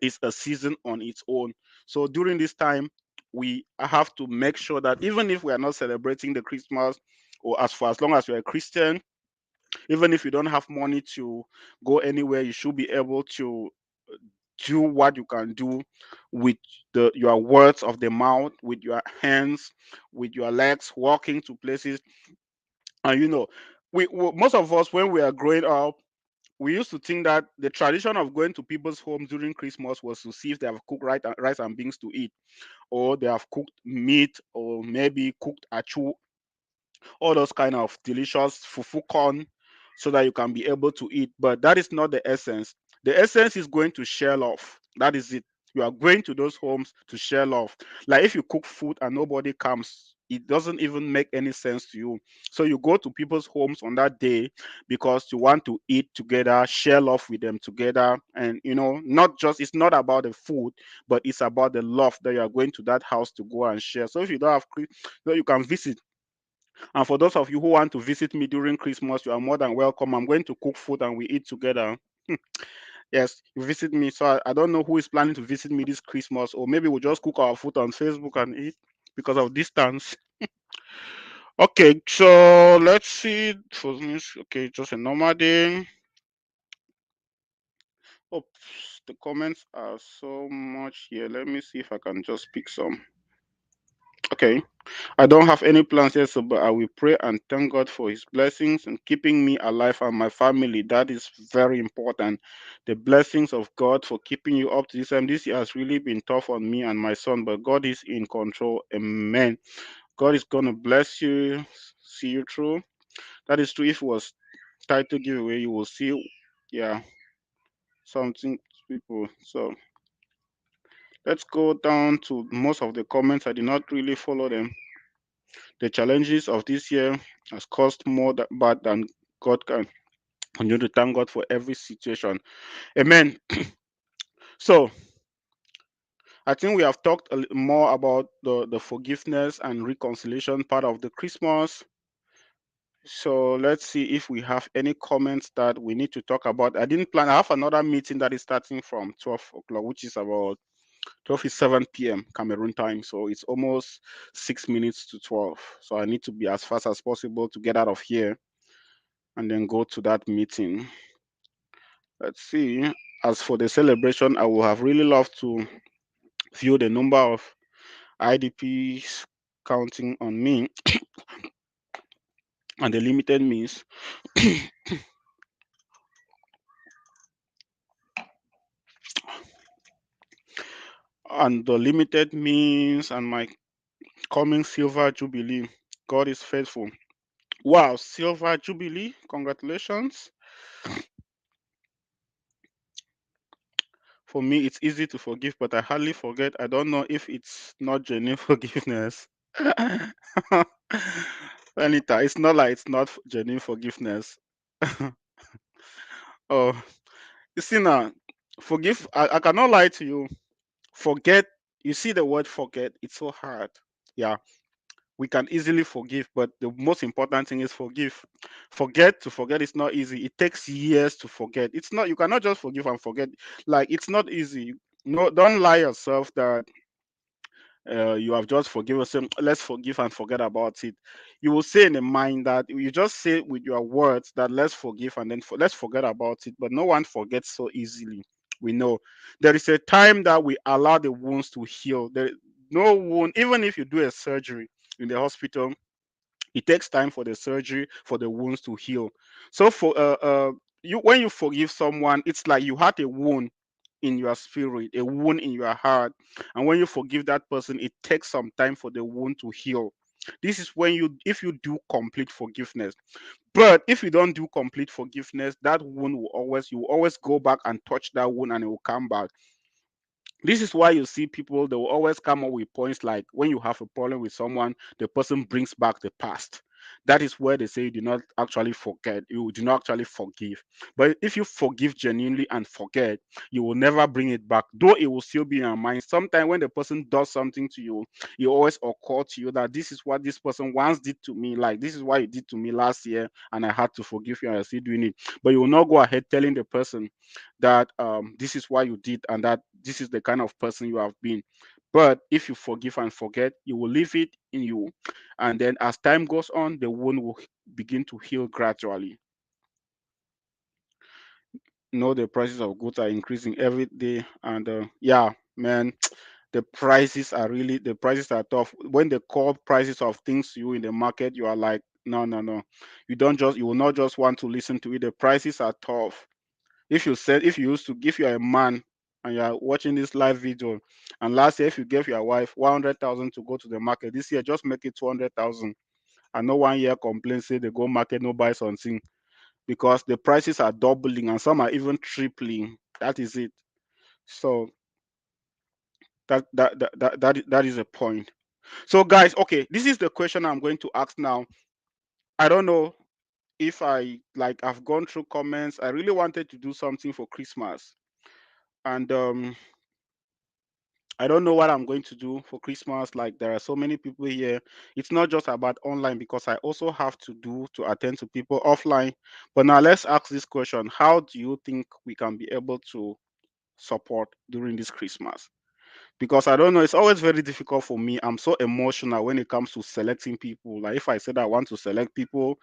is a season on its own. So during this time, we have to make sure that even if we are not celebrating the Christmas, or as for as long as you're a Christian, even if you don't have money to go anywhere, you should be able to do what you can do with your words of the mouth, with your hands, with your legs, walking to places. And most of us, when we are growing up, we used to think that the tradition of going to people's homes during Christmas was to see if they have cooked rice and beans to eat, or they have cooked meat, or maybe cooked achu, all those kind of delicious fufu corn, so that you can be able to eat. But that is not the essence. The essence is going to share love. That is it. You are going to those homes to share love. Like, if you cook food and nobody comes, it doesn't even make any sense to you. So you go to people's homes on that day because you want to eat together, share love with them together. And not just, it's not about the food, but it's about the love that you are going to that house to go and share. So if you don't have you can visit. And for those of you who want to visit me during Christmas, you are more than welcome. I'm going to cook food and we eat together. Yes, you visit me. So I don't know who is planning to visit me this Christmas, or maybe we'll just cook our food on Facebook and eat because of distance. Okay, so let's see. For me, okay, just a normal day. Oh, the comments are so much here. Let me see if I can just pick some. Okay. I don't have any plans yet, so but I will pray and thank God for His blessings and keeping me alive and my family. That is very important. The blessings of God for keeping you up to this time. This year has really been tough on me and my son, but God is in control. Amen. God is gonna bless you, see you through. That is true. If it was title giveaway, you will see, yeah, something people. So let's go down to most of the comments. I did not really follow them. The challenges of this year has caused more bad than God can. And you need to thank God for every situation. Amen. So I think we have talked more about the forgiveness and reconciliation part of the Christmas. So let's see if we have any comments that we need to talk about. I didn't plan. I have another meeting that is starting from 12 o'clock, which is about 12 is 7 p.m. Cameroon time. So it's almost 6 minutes to 12. So I need to be as fast as possible to get out of here and then go to that meeting. Let's see. As for the celebration, I would have really loved to view the number of IDPs counting on me and the limited means and the limited means and my coming silver jubilee. God is faithful. Wow, silver jubilee. Congratulations. For me, it's easy to forgive, but I hardly forget. I don't know if it's not genuine forgiveness. Anita, it's not like it's not genuine forgiveness. Oh, you see now, forgive. I cannot lie to you. Forget. You see the word forget. It's so hard. Yeah, we can easily forgive, but the most important thing is forgive. To forget is not easy. It takes years to forget. It's not. You cannot just forgive and forget. Like it's not easy. No, don't lie yourself that you have just forgiven. Say, let's forgive and forget about it. You will say in the mind that you just say with your words that let's forgive and then let's forget about it. But no one forgets so easily. We know there is a time that we allow the wounds to heal. There, no wound, even if you do a surgery in the hospital, it takes time for the surgery for the wounds to heal. So for you, when you forgive someone, it's like you had a wound in your spirit, a wound in your heart, and when you forgive that person, it takes some time for the wound to heal. This is when you, if you do complete forgiveness. But if you don't do complete forgiveness, that wound will always, you will always go back and touch that wound and it will come back. This is why you see people, they will always come up with points like when you have a problem with someone, the person brings back the past. That is where they say you do not actually forget, you do not actually forgive. But if you forgive genuinely and forget, you will never bring it back, though it will still be in your mind. Sometimes when the person does something to you, it always occur to you that this is what this person once did to me, like this is what you did to me last year, and I had to forgive you and I still doing it. But you will not go ahead telling the person that this is what you did and that this is the kind of person you have been. But if you forgive and forget, you will leave it in you. And then as time goes on, the wound will begin to heal gradually. No, the prices of goods are increasing every day. And yeah, man, the prices are tough. When they call prices of things to you in the market, you are like, no, no, no. You will not just want to listen to it. The prices are tough. If you used to, if you're a man and you're watching this live video, and last year if you gave your wife 100,000 to go to the market, this year just make it 200,000. And no one year complain say they go market no buy something, because the prices are doubling and some are even tripling. That is it. So that is a point. So guys, okay, this is the question I'm going to ask now. I don't know if I've gone through comments. I really wanted to do something for Christmas, and I don't know what I'm going to do for Christmas. Like there are so many people here. It's not just about online because I also have to attend to people offline. But now let's ask this question. How do you think we can be able to support during this Christmas? Because I don't know, it's always very difficult for me. I'm so emotional when it comes to selecting people. Like if I said I want to select people,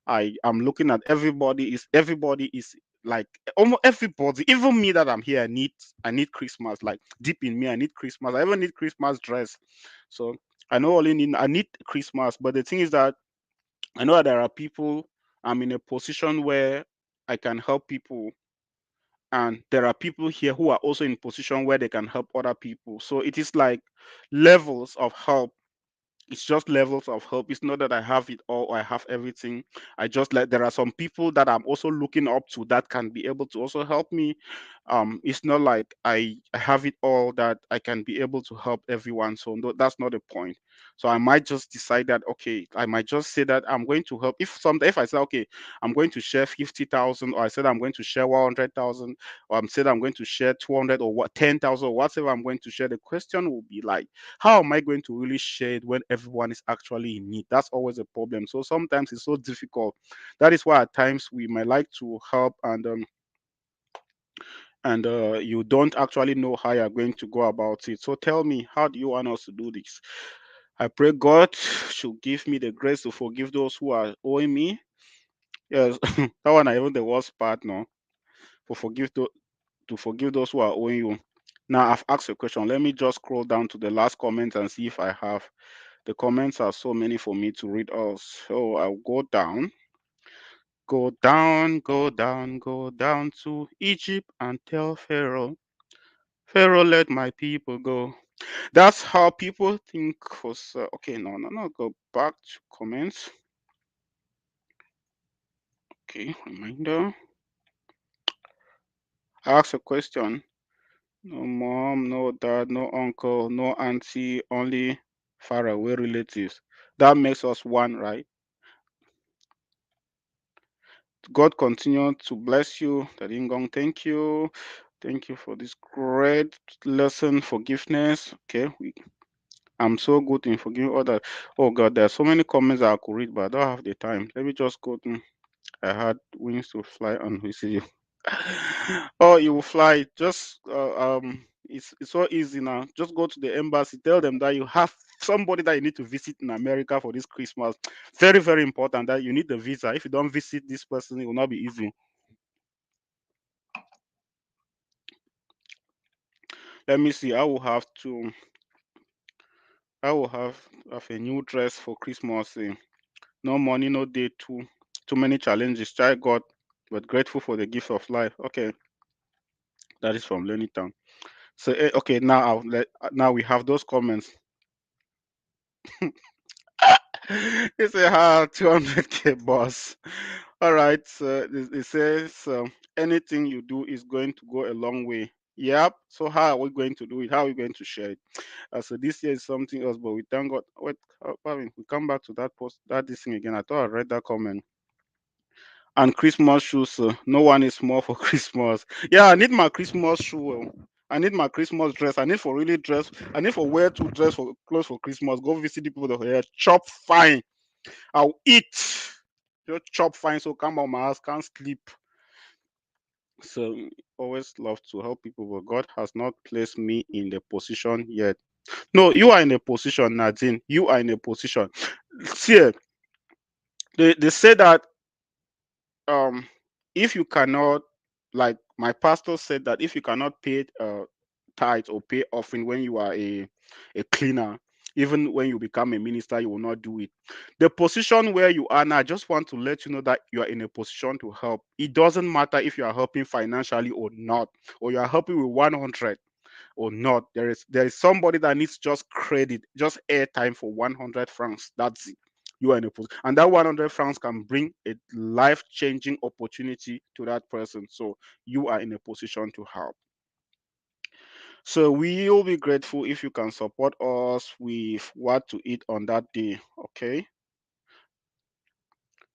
I am looking at everybody is like almost everybody, even me that I'm here. I need Christmas. Like deep in me, I need Christmas. I even need Christmas dress. So I need Christmas. But the thing is that I know that there are people. I'm in a position where I can help people, and there are people here who are also in position where they can help other people. So it is like levels of help. It's just levels of help. It's not that I have it all or I have everything. I just like there are some people that I'm also looking up to that can be able to also help me. It's not like I have it all that I can be able to help everyone. So no, that's not the point. So I might just decide that okay, I might just say that I'm going to help. If I say okay, I'm going to share 50,000, or I said I'm going to share 100,000, or I'm said I'm going to share 200 or what 10,000 or whatever I'm going to share. The question will be like, how am I going to really share it when everyone is actually in need? That's always a problem. So sometimes it's so difficult. That is why at times we might like to help, and you don't actually know how you're going to go about it. So tell me, how do you want us to do this? I pray God should give me the grace to forgive those who are owing me. Yes, that one I even the worst part, no, for to forgive those who are owing you. Now I've asked a question. Let me just scroll down to the last comment and see if I have. The comments are so many for me to read all. So I'll go down to Egypt and tell Pharaoh, Pharaoh, let my people go. That's how people think. Was okay. No, no, no. Go back to comments. Okay, reminder. I asked a question. No mom, no dad, no uncle, no auntie, only far away relatives. That makes us one, right? God continue to bless you. Daddy Ngong, thank you. Thank you for this great lesson, forgiveness. Okay, I'm so good in forgiving others. Oh God, there are so many comments I could read, but I don't have the time. Let me just go to. I had wings to fly on you. Oh, you will fly. Just it's so easy now. Just go to the embassy. Tell them that you have somebody that you need to visit in America for this Christmas. Very very important that you need the visa. If you don't visit this person, it will not be easy. Let me see. I will have a new dress for Christmas. No money, no day. Too many challenges. Try God, but grateful for the gift of life. Okay, that is from Lenny Town. So okay, now we have those comments. It's a hard 200K boss. All right, so it says anything you do is going to go a long way. Yep. So how are we going to do it? How are we going to share it? So this year is something else, but we thank God. Wait, Pavin, we come back to that post, that this thing again. I thought I read that comment. And Christmas shoes. No one is small for Christmas. Yeah, I need my Christmas shoe. I need my Christmas dress. I need for really dress. I need for wear to dress for clothes for Christmas. Go visit the people that are here. Chop fine. I'll eat. Just chop fine. So come on my house. Can't sleep. So always love to help people, but God has not placed me in the position yet. No, you are in a position, Nadine. You are in a position. See, they say that um if you cannot, like my pastor said, that if you cannot pay tithe or pay offering when you are a cleaner, even when you become a minister you will not do it. The position where you are now, I just want to let you know that you are in a position to help. It doesn't matter if you are helping financially or not, or you are helping with 100 or not. There is somebody that needs just credit, just airtime for 100 francs. That's it. You are in a position, and that 100 francs can bring a life-changing opportunity to that person. So you are in a position to help. So we will be grateful if you can support us with what to eat on that day. Okay,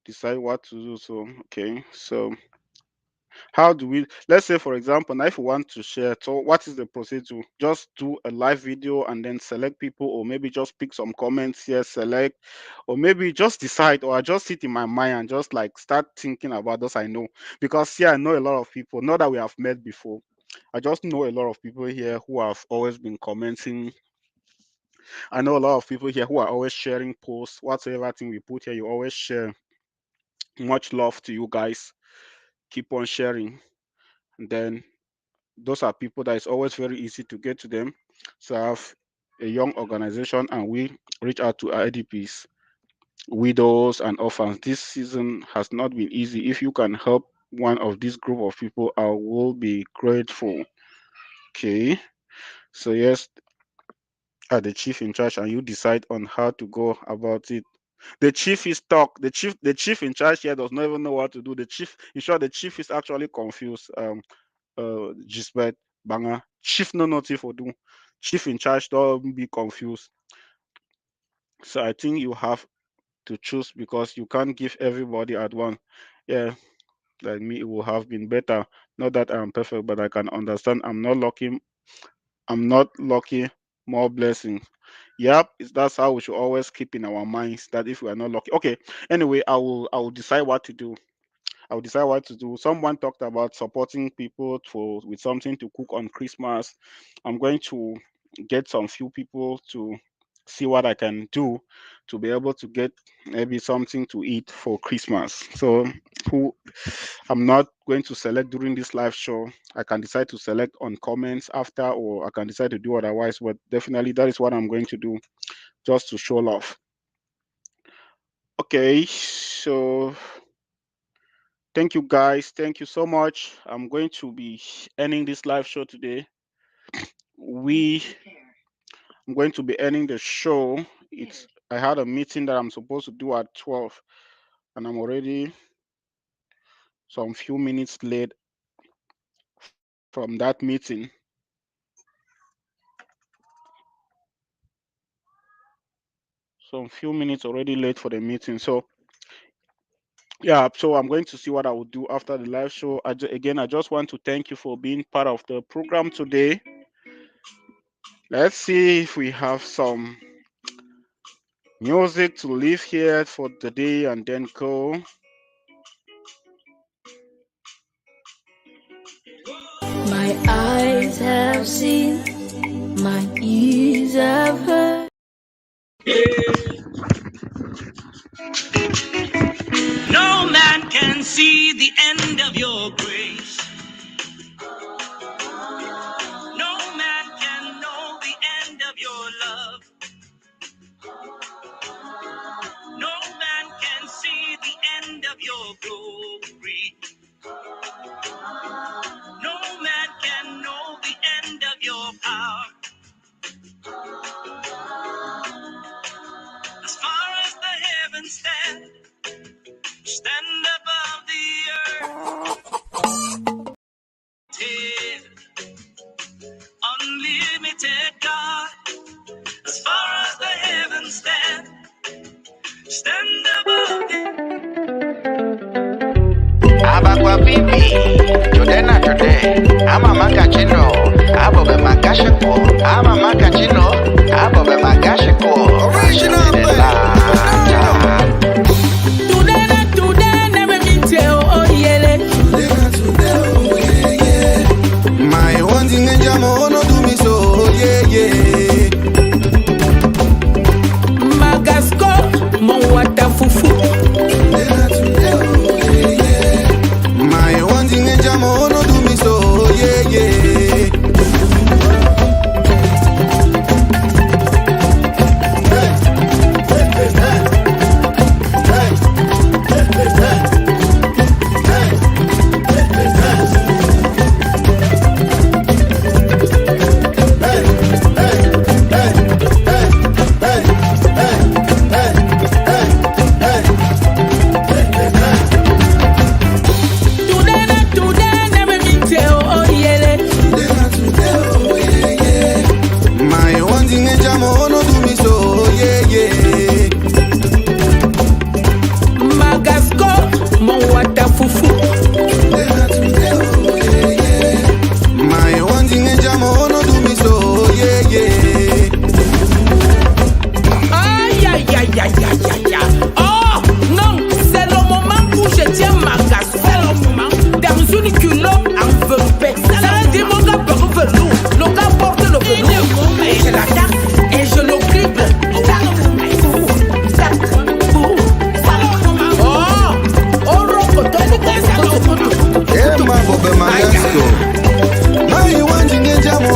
decide what to do. So okay, so how do we, let's say for example, now if we want to share, so what is the procedure? Just do a live video and then select people, or maybe just pick some comments here, select, or maybe just decide, or I just sit in my mind and just like start thinking about those I know. Because here I know a lot of people, not that we have met before. I just know a lot of people here who have always been commenting. I know a lot of people here who are always sharing posts. Whatsoever thing we put here, you always share. Much love to you guys. Keep on sharing. And then those are people that it's always very easy to get to them. So I have a young organization and we reach out to IDPs, widows and orphans. This season has not been easy. If you can help one of this group of people, I will be grateful. Okay. So yes, are the chief in charge and you decide on how to go about it. The chief is stuck. The chief in charge here does not even know what to do. The chief, in short, the chief is actually confused. Gisbert Banga. Chief no nothing for do. Chief in charge don't be confused. So I think you have to choose because you can't give everybody at once. Yeah, like me, it would have been better. Not that I'm perfect, but I can understand. I'm not lucky. More blessings. Yep, that's how we should always keep in our minds that if we are not lucky. Okay. Anyway, I will decide what to do. I'll decide what to do. Someone talked about supporting people for with something to cook on Christmas. I'm going to get some few people to see what I can do to be able to get maybe something to eat for Christmas. So who I'm not going to select during this live show. I can decide to select on comments after, or I can decide to do otherwise. But definitely that is what I'm going to do just to show love. Okay, so thank you guys. Thank you so much. I'm going to be ending this live show today. We I'm going to be ending the show. It's I had a meeting that I'm supposed to do at 12 and I'm already some few minutes late from that meeting. some few minutes already late for the meeting. So yeah, so I'm going to see what I will do after the live show. Again, I just want to thank you for being part of the program today. Let's see if we have some music to leave here for the day and then go. My eyes have seen, my ears have heard. No man can see the end of your grace. No man can know the end of your love. No man can see the end of your glory. No man can know the end of your power. As far as the heavens stand above the earth. Unlimited God. As far as the heavens stand above the Abakwa pipi, today na today. Ama makachino, abo be makashiko. Ama makachino, abo be makashiko. Original Today na today, never meet you, oh yeah. Today na today, oh yeah. My one thing in Jamo, no do me so, yeah, yeah. Magasco, mon wata fufu. Today na today, oh yeah. My one thing in Jamo, no do me so, yeah, yeah. Today na today, never meet you, oh yeah. Today na today, oh yeah. My one thing in Jamo, no do me so, yeah, yeah. Magasco, mon wata fufu. Today na today, oh yeah. My one thing in Jamo, no do me so, yeah, yeah. Aïe, aïe, aïe, aïe, aïe, aïe, aïe. Oh, non, c'est le moment où je tiens ma gasse. C'est le moment. Dans une culotte en velours. Ça veut dire mon gars porte velours. Le gars porte le velours. Et je l'attaque et je le crible. Oh, rocoto. Yeah, my Bobe Magasco. My one thing in Jamo.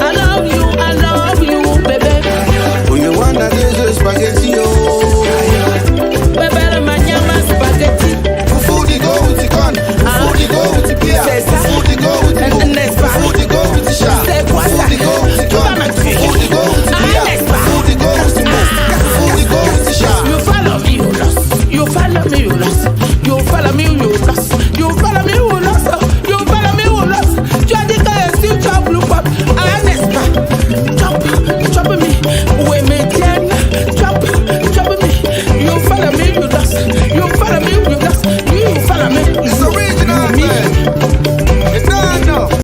I love you, baby. When you want that is spaghetti, oh. Baby, la mañana spaghetti. Food go with the corn, food go with the beer, C'est ça. food go with the N'est-ce pas? food go with the shark, C'est quoi ça? food go with the corn, Tu vas me tuer. food go with the beer, Ah, n'est-ce pas? food go with the milk, food go with the shark. You follow me, you lost. You follow me, you lost. You follow me, you lost. You follow me, you lost. You follow me, you lost. Tu as dit que je suis chop, blue pop. Ah, n'est-ce pas? Chop me. Oui, mais tiens. Chop me. You follow me, you lost. You follow me, you lost. You follow me. It's original, man.